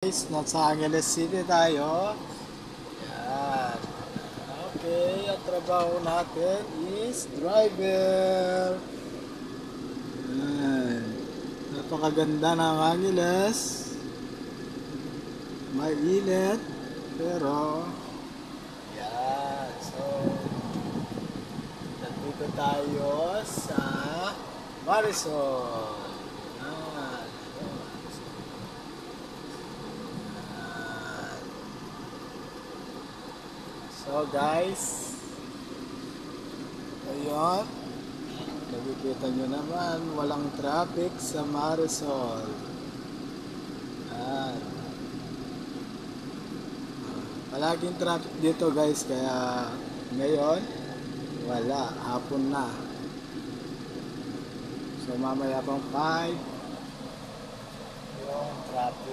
guys, nasa Angeles City tayo. Yan. Okay, ang trabaho natin is driver. Yan. Napakaganda ng Angeles. May init, pero yan. So, nandito tayo sa Marisol. Yan. So guys, ayun, nakikita nyo naman, walang traffic sa Marisol. Yan. Palaging traffic dito guys, kaya ngayon, wala, hapon na. So mamaya pang 5, yung traffic.